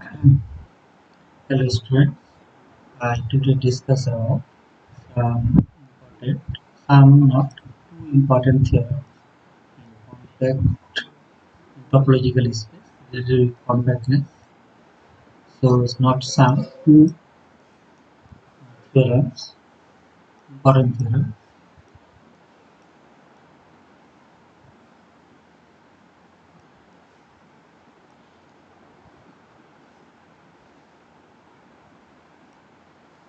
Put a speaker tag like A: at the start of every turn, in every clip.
A: Hello students, I today discuss about some important, some not too important theorems in compact topological space related with compactness. So it's not some two theorems, important theorem.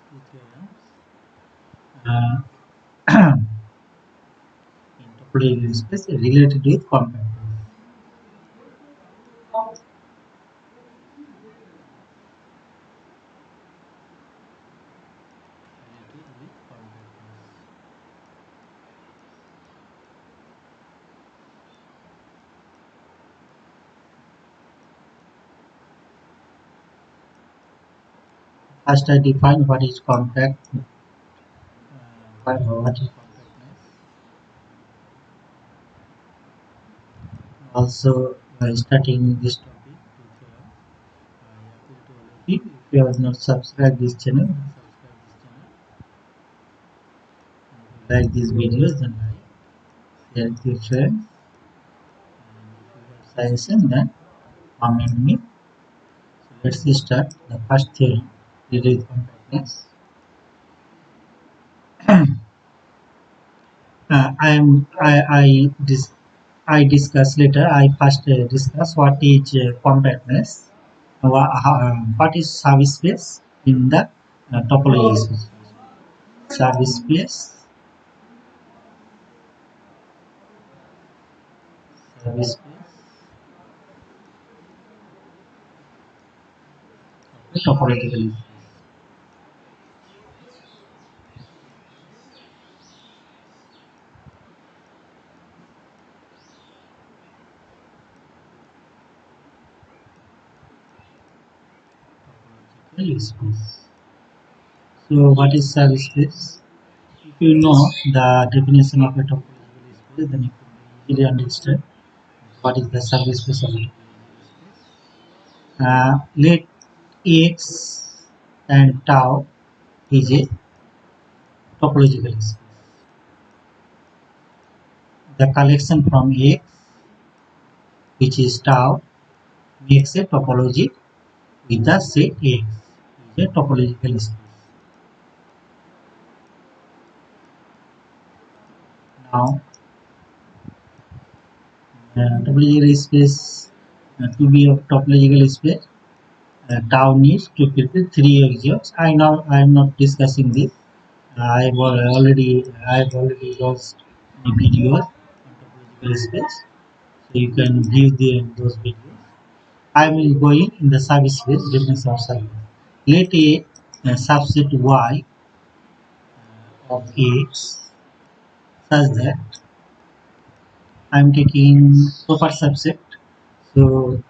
A: Two theorems in topological space related with compactness. Related with compactness. First, I define what is compact. What is compactness? Also, starting this topic, if you have not subscribed this channel, subscribe this channel. Like these videos, then like, share with your friends. And if you have suggestion, then comment me. So let's start the first theorem, related compactness. I discuss later. I first discuss what is compactness, what is subspace in the topology space. Subspace, subspace topologically. Topological space. So, what is subspace? If you know the definition of a topological space, then you can easily understand what is the subspace of a topological space. Let X and tau is a topological space. The collection from X, which is tau, makes a topology with the set X, is a topological space. Now, topological space, to be a topological space, tau needs to fulfill three axioms. I am not discussing this. I've already lost the videos on topological space, so you can view those videos. I will going in the subspace definition of subspace. Let a subset Y of X such that I am taking proper subset. So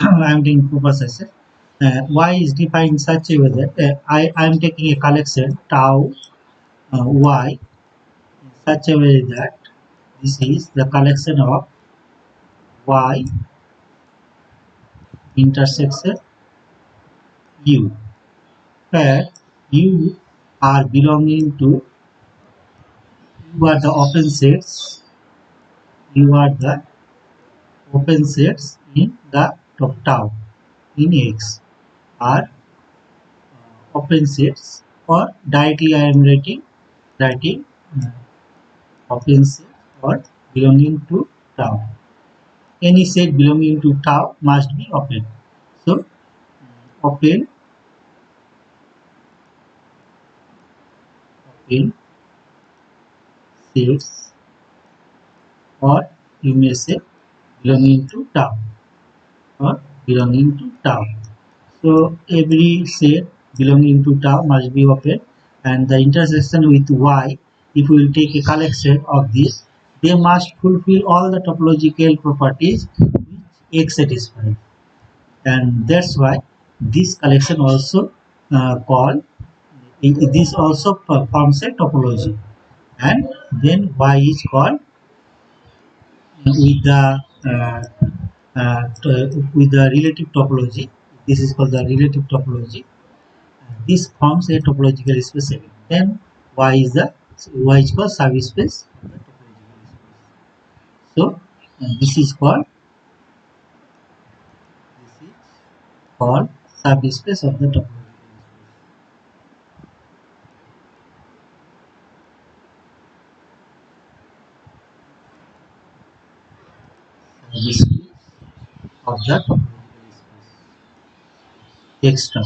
A: I am taking proper subset. Y is defined in such a way that I am taking a collection tau Y in such a way that this is the collection of Y intersection U, where U are belonging to U are the open sets. U are the open sets in the top tau in X are open sets, or directly I am writing open set or belonging to tau. Any set belonging to tau must be open. So open sets, or you may say belonging to tau or belonging to tau. So every set belonging to tau must be open, and the intersection with Y, if we will take a collection of this, they must fulfill all the topological properties which X satisfies, and that's why this collection also called, this also forms a topology, and then Y is called with the uh, with the relative topology, This is called the relative topology. This forms a topological space again. Then Y is called subspace of the topological space. So this is called subspace of the topological space. Subspace of the topological space. X term.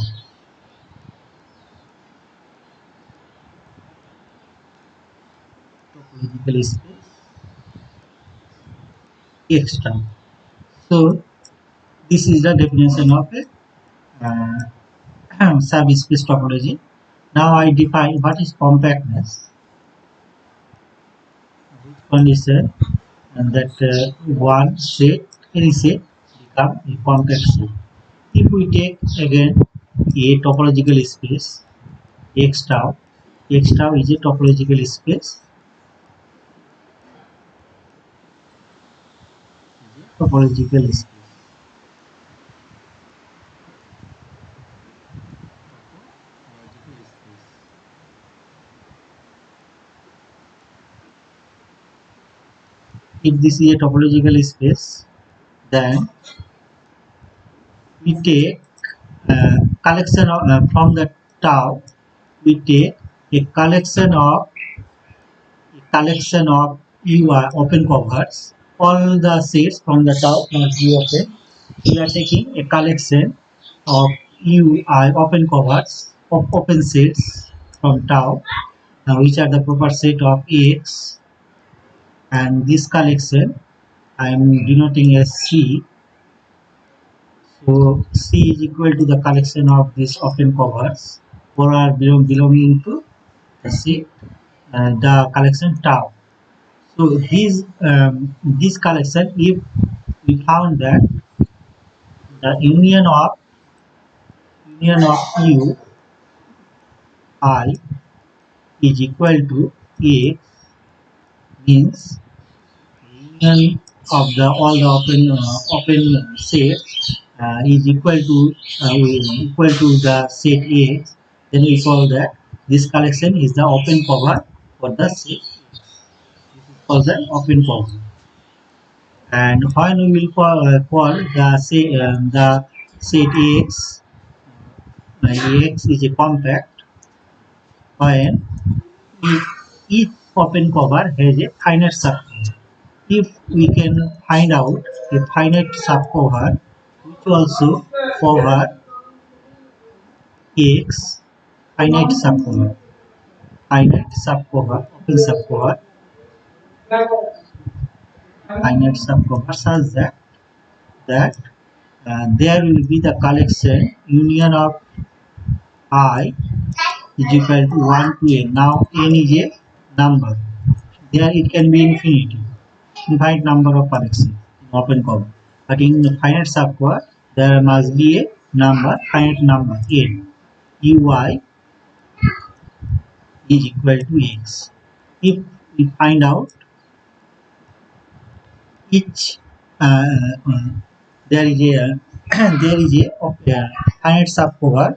A: Topological space X term. So this is the definition of a subspace topology. Now I define what is compactness. Condition and that one set, any set become a compact set. If we take again a topological space X tau is a topological space. Topological space. If this is a topological space, then we take collection of from the tau. We take a collection of UI open covers. All the sets from the tau must be open. We are taking a collection of UI open covers of open sets from tau, which are the proper set of X, and this collection I am denoting as C. So C is equal to the collection of these open covers, or are belonging to the set, the collection tau. So this collection, if we found that the union of U I is equal to X, means union of the all the open sets is equal to the set X, then we call that this collection is the open cover for the set. This is called the open cover. And when we will call the set X, X is a compact when each open cover has a finite subcover. If we can find out a finite subcover which also cover X, finite subcover, open subcover, finite subcover such that there will be the collection union of I is equal to 1 to n. Now n is a number. There it can be infinite number of collections in open cover. But in the finite subcover, there must be a finite number n. Ui is equal to x. If we find out each there is a finite subcover.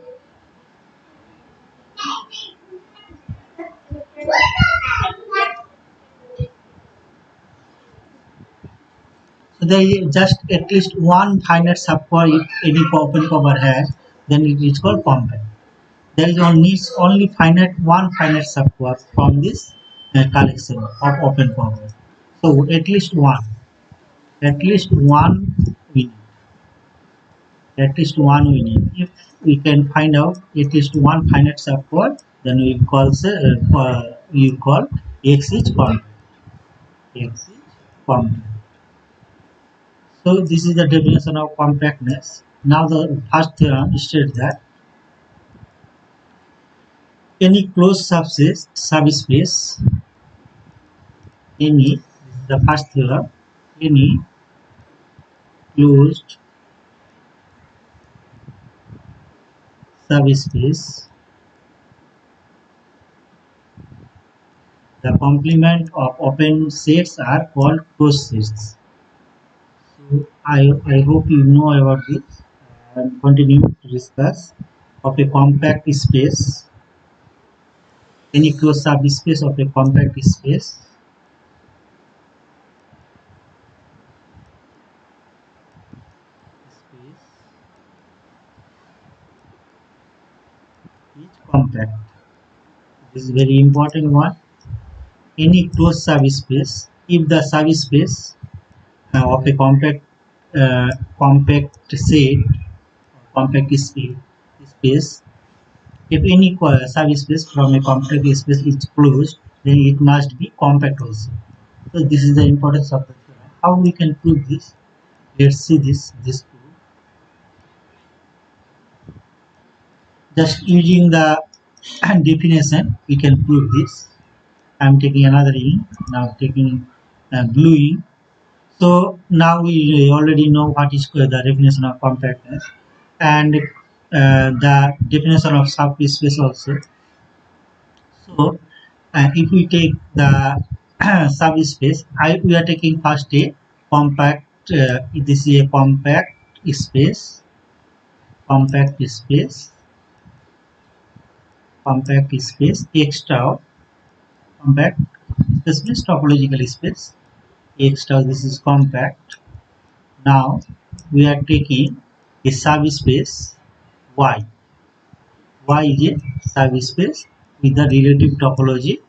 A: So there is just at least one finite subcover if any open cover has, then it is called compact. There is only one finite subcover from this collection of open cover. So at least one we need. If we can find out at least one finite subcover, then we call X is compact. X is compact. So this is the definition of compactness. Now the first theorem states that any closed subspace, any, this is the first theorem, any closed subspace, the complement of open sets are called closed sets. So I hope you know about this. and continue to discuss of a compact space, any closed subspace of a compact space. Space is compact. This is very important one. Any closed subspace, if the subspace of a compact set, compact space, if any subspace from a compact space is closed, then it must be compact also. So this is the importance of the theorem. How we can prove this? Let's see this proof. Just using the definition, we can prove this. I'm taking another ink. Now taking blue ink. So now we already know what is the definition of compactness and the definition of subspace also. So if we take the subspace, we are taking first a compact. This is a compact space, X tau. Compact space means topological space. X tau. This is compact. Now we are taking a subspace Y. Y is a subspace with the relative topology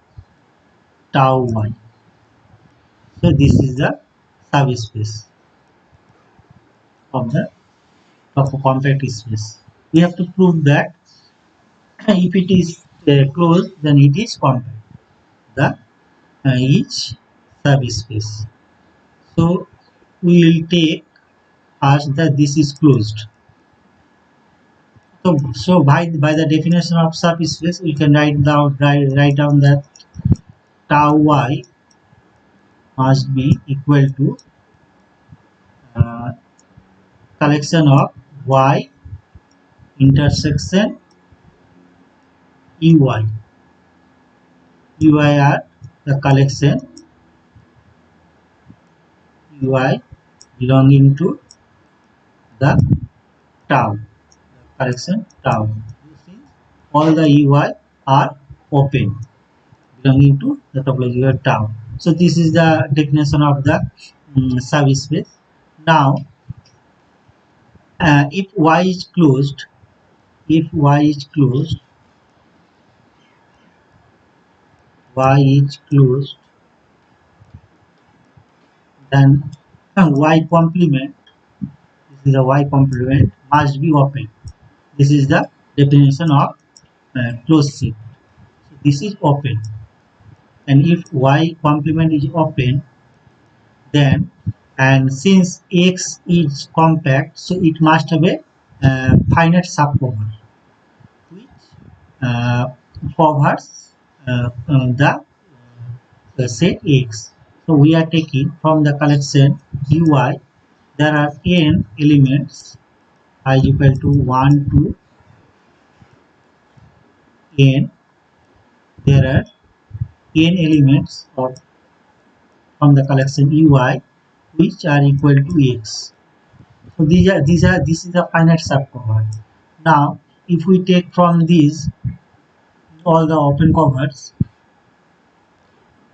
A: tau Y. So this is the subspace of the compact space. We have to prove that if it is closed, then it is compact. The each subspace. So we will take as that this is closed. So by the definition of subspace, we can write down that tau y must be equal to collection of y intersection ey. Ey are the collection ey belonging to the tau. Collection tau. All the ey are open, belonging to the topological tau. So this is the definition of the subspace. Now, if y is closed, y is closed, then y complement. This is the y complement must be open. This is the definition of closed set. So this is open, and if y complement is open, then and since X is compact, so it must have a finite subcover which covers the set X. So we are taking from the collection Ui, there are n elements I is equal to 1 to n. There are n elements of from the collection Ui which are equal to X. So this is the finite subcover. Now if we take from these all the open covers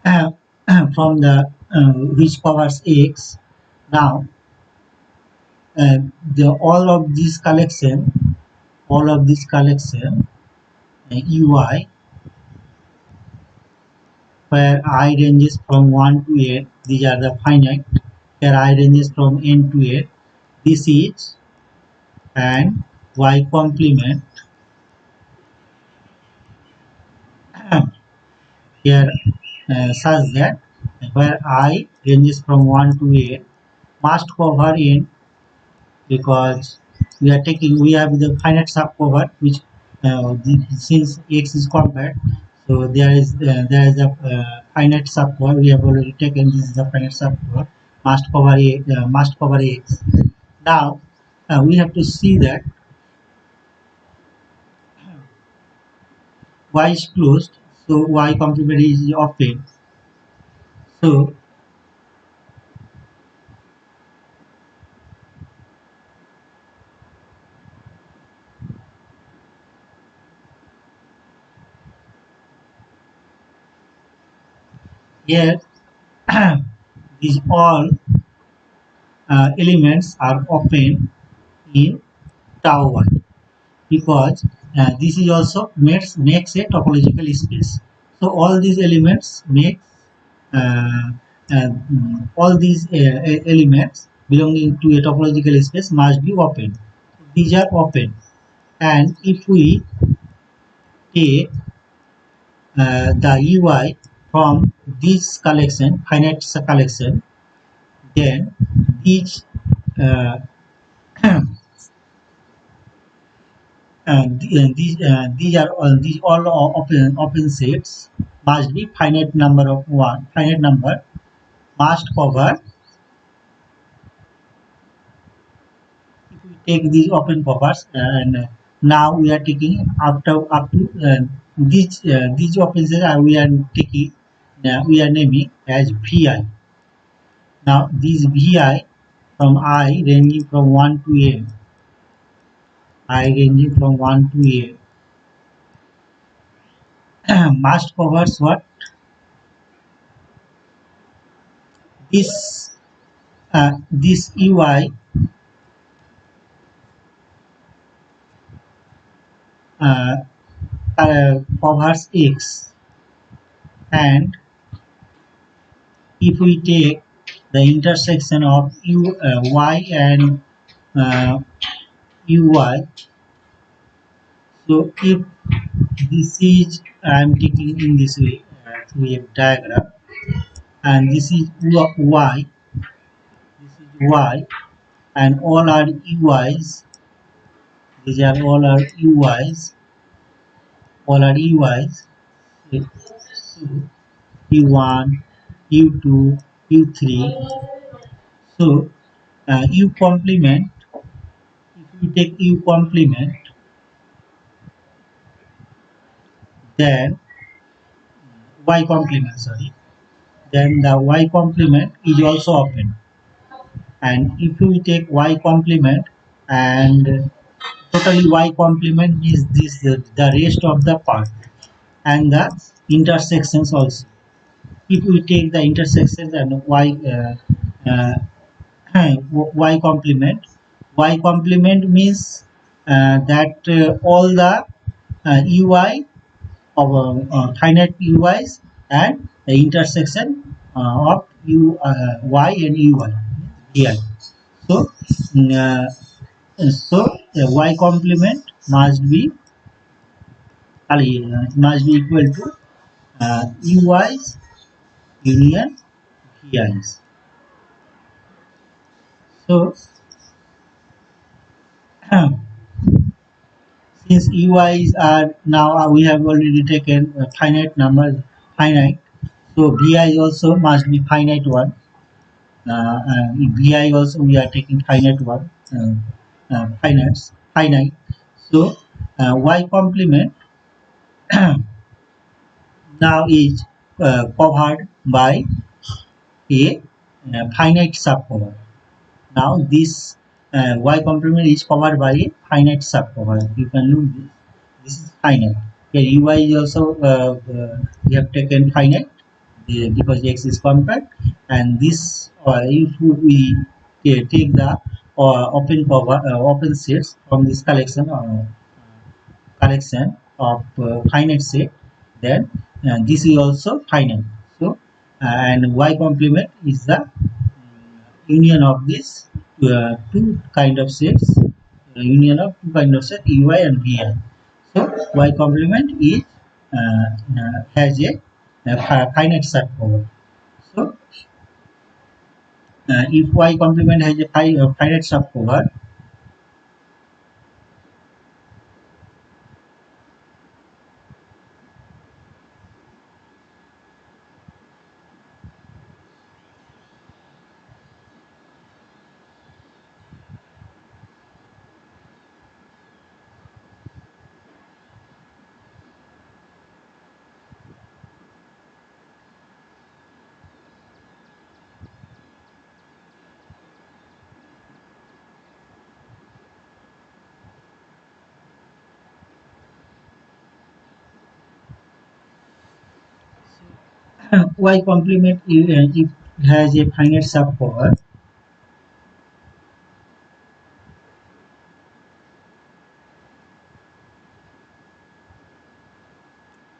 A: from the which covers X, now all of this collection Ui, where I ranges from 1 to 8, these are the finite, where I ranges from n to 8, this is, and y complement here such that where I ranges from 1 to 8 must cover n, because we have the finite subcover which since X is compact, so there is a finite subcover. We have already taken this is the finite subcover must cover X. Now we have to see that Y is closed, so Y complement is open. So here these all elements are open in tau 1 because this is also makes a topological space. So all these elements make all these elements belonging to a topological space must be open. These are open, and if we take the UI from this collection, finite collection, then these uh, these all open sets must be finite number of one finite number must cover. If we take these open covers and now we are taking up to these open sets we are taking we are naming as vi. Now this vi from I ranging from 1 to n, I ranging from 1 to n must covers what this this ui uh, covers x, and if we take the intersection of y and uh, uy, so if this is I'm taking in this way through a diagram, and this is y, this is y, and all are uys, these are all are uys, all are uys. So u1, u2, u3. So u complement, if you take u complement, then y complement, sorry, then the y complement is also open. And if we take y complement and totally y complement is this the rest of the part and the intersections also. If we take the intersections and uh, y complement, y complement means that all the ui of finite uis and the intersection of y and ui vi. So y complement must be equal to ui's union vi's. So since ui's are now we have already taken finite numbers, finite, so vi also must be finite one. Vi also we are taking finite one, finite. So y complement now is covered by a finite subcover. Now this y complement is covered by a finite subcover. You can look this. This is finite. Here ui is also we have taken finite because x is compact, and this if we take the open sets from this collection of finite set, then this is also finite. So and y complement is the union of these two kind of sets, union of two kind of sets ui and vi. So y complement is has a finite subcover. So if y complement has a finite subcover, Y complement if it has a finite subcover,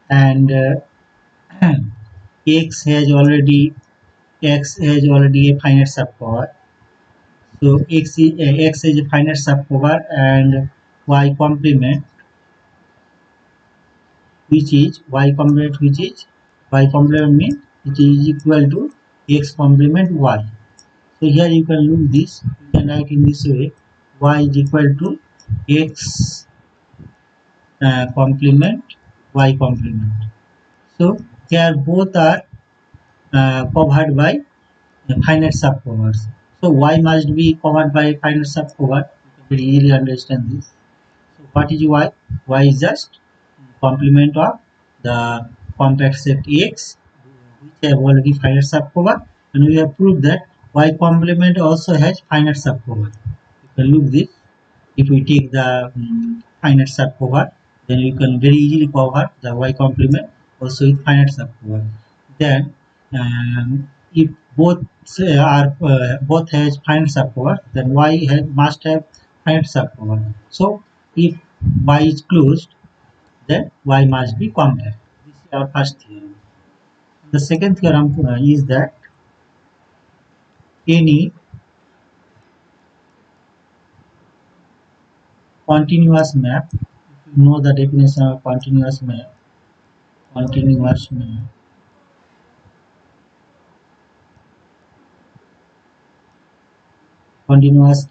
A: and x has already a finite subcover. So x is a finite subcover, and y complement y complement means it is equal to x complement y. So here you can look this, you can write in this way: y is equal to x complement y complement. So here both are covered by finite subcovers. So y must be covered by finite subcover. You can very easily understand this. So what is y? Y is just complement of the compact set X, which have already finite subcover, and we have proved that y complement also has finite subcover. You can look this. If we take the finite subcover, then you can very easily cover the y complement also with finite subcover. Then if both has finite subcover, then must have finite subcover. So if y is closed, then y must be compact. This is our first theorem. The second theorem is that any continuous map, if you know the definition of continuous map, continuous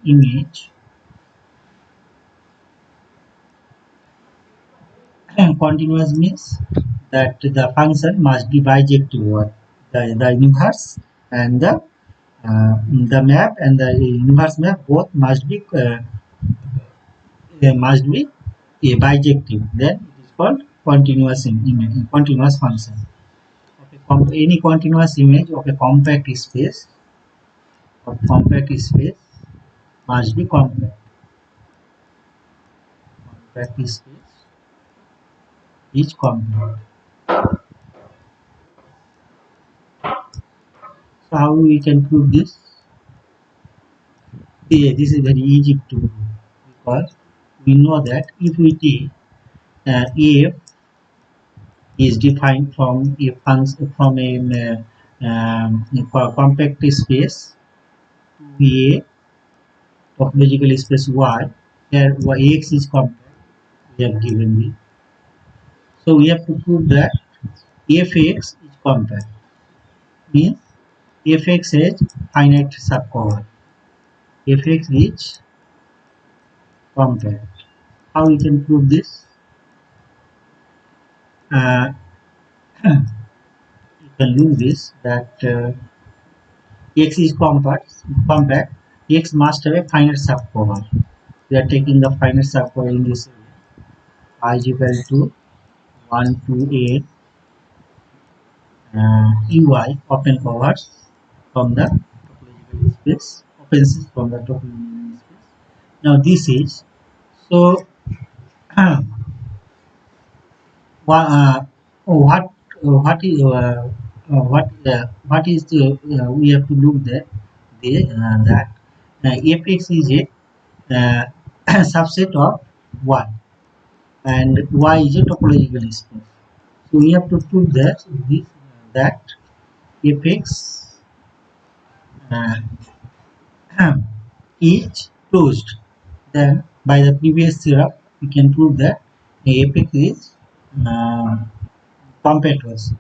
A: image, continuous means that the function must be bijective, or the inverse and the map and the inverse map both must be a bijective. Then it is called continuous image, continuous function. Any continuous image of a compact space must be compact. Compact space is compact. So how we can prove this? Yeah, this is very easy to do, because we know that if we take f is defined from a function from a compact space to a topological space y, where x is compact, we have given me. So we have to prove that fx is compact, means fx has finite subcover. Fx is compact. How we can prove this? Uh, you can do this, that x is compact, x must have a finite subcover. We are taking the finite subcover in this way. I is equal to 1 to 8 ey open covers from the topological space, opens from the topological space. Now this is so. What what is what is the we have to look that fx is a subset of y, and y is a topological space. So we have to prove that fx uh, is closed. Then by the previous theorem we can prove that fx is uh, compact also.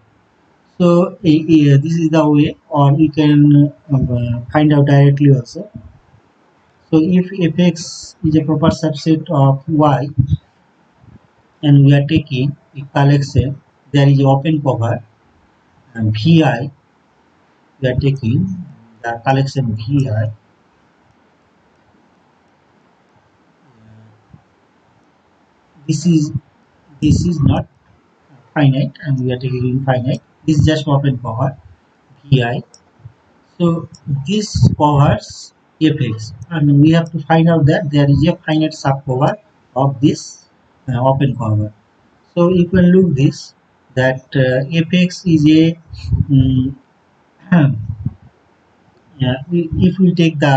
A: So this is the way, or you can find out directly also. So if fx is a proper subset of y, and we are taking a collection, there is open cover, and vi, we are taking the collection vi. This is not finite, and we are taking infinite. This is just open cover vi. So this covers fx, and we have to find out that there is a finite subcover of this open cover. So you can look this, that fx is a yeah, if we take the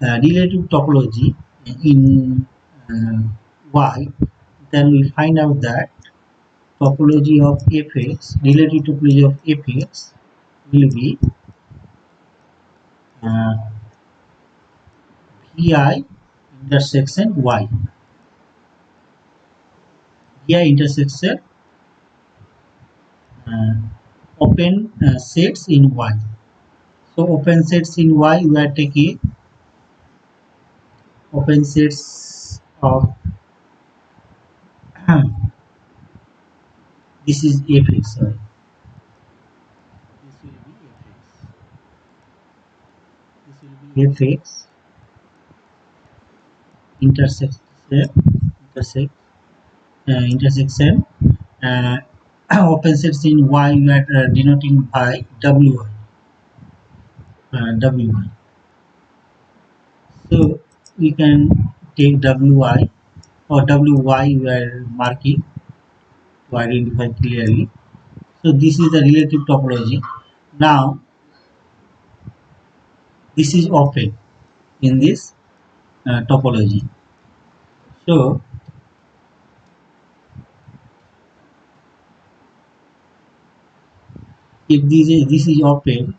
A: relative topology in y, then we find out that topology of fx, relative topology of fx will be uh, vi intersection y, vi intersection uh, open sets in y. So open sets in y, we are taking open sets of this is fx, sorry, this will be fx, this will be fx intersect intersection uh, open sets in y, we are denoting by wy, wy. So we can take wi or wy, we are marking to identify clearly. So this is the relative topology. Now this is open in this topology. So if this is open,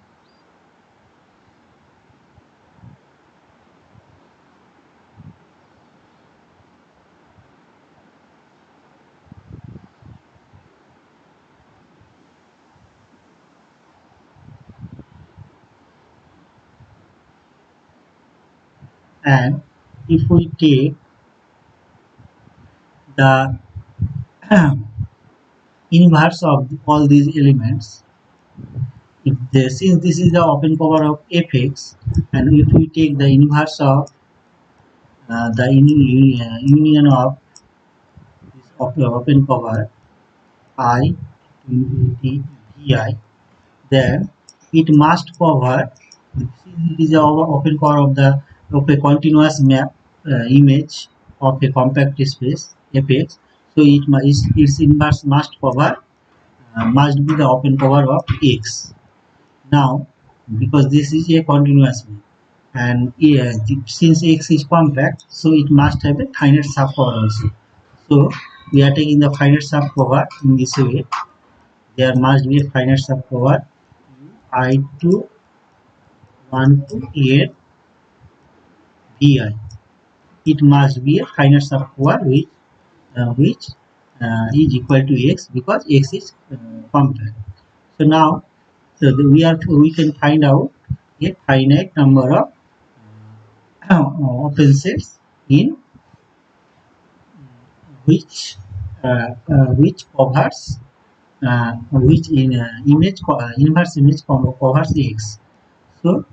A: and if we take the inverse of all these elements, if since this is the open cover of fx, and if we take the inverse of the union of this open cover I infinity vi, then it must cover, it is our open cover of a continuous map image of a compact space fx. So its inverse must cover must be the open cover of x. Now because this is a continuous map, and since x is compact, so it must have a finite subcover also. So we are taking the finite subcover in this way. There must be a finite subcover I2 1 to 8 vi. It must be a finite subcover which is equal to x, because x is compact. So now, we can find out a finite number of open sets in which covers which in inverse image covers x. So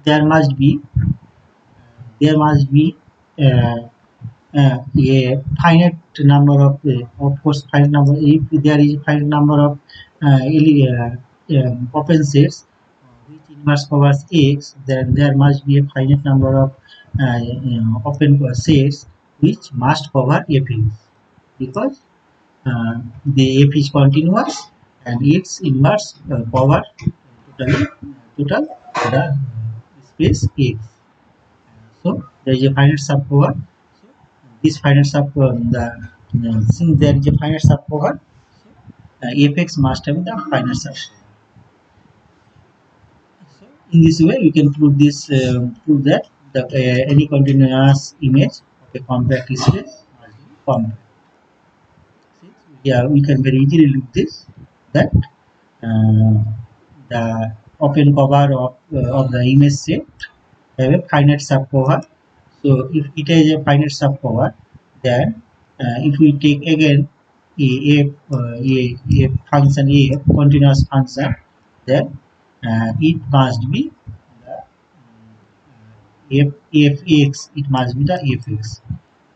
A: there must be there must be uh, a finite number of course finite number, if there is a finite number of open sets which inverse covers x, then there must be a finite number of open sets which must cover fx, because the f is continuous and its inverse cover total the space x. So there is a finite subcover. So this finite subcover, since there is a finite subcover, fx must have the finite subcover. So in this way, we can prove that the any continuous image of a compact space must be compact. Yeah, we can very easily look this that uh, the open cover of the image set have a finite subcover. So if it has a finite subcover, then if we take again a function a continuous function, then it must be the fx. It must be the fx.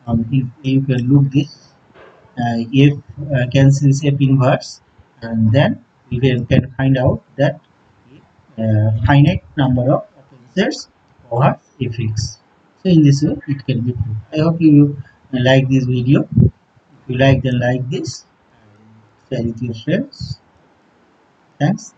A: If you can look this, f cancels f inverse, and then we can find out that finite number of open sets over fx. So in this way it can be proved. I hope you like this video. you like, then like this and share with your friends. Thanks.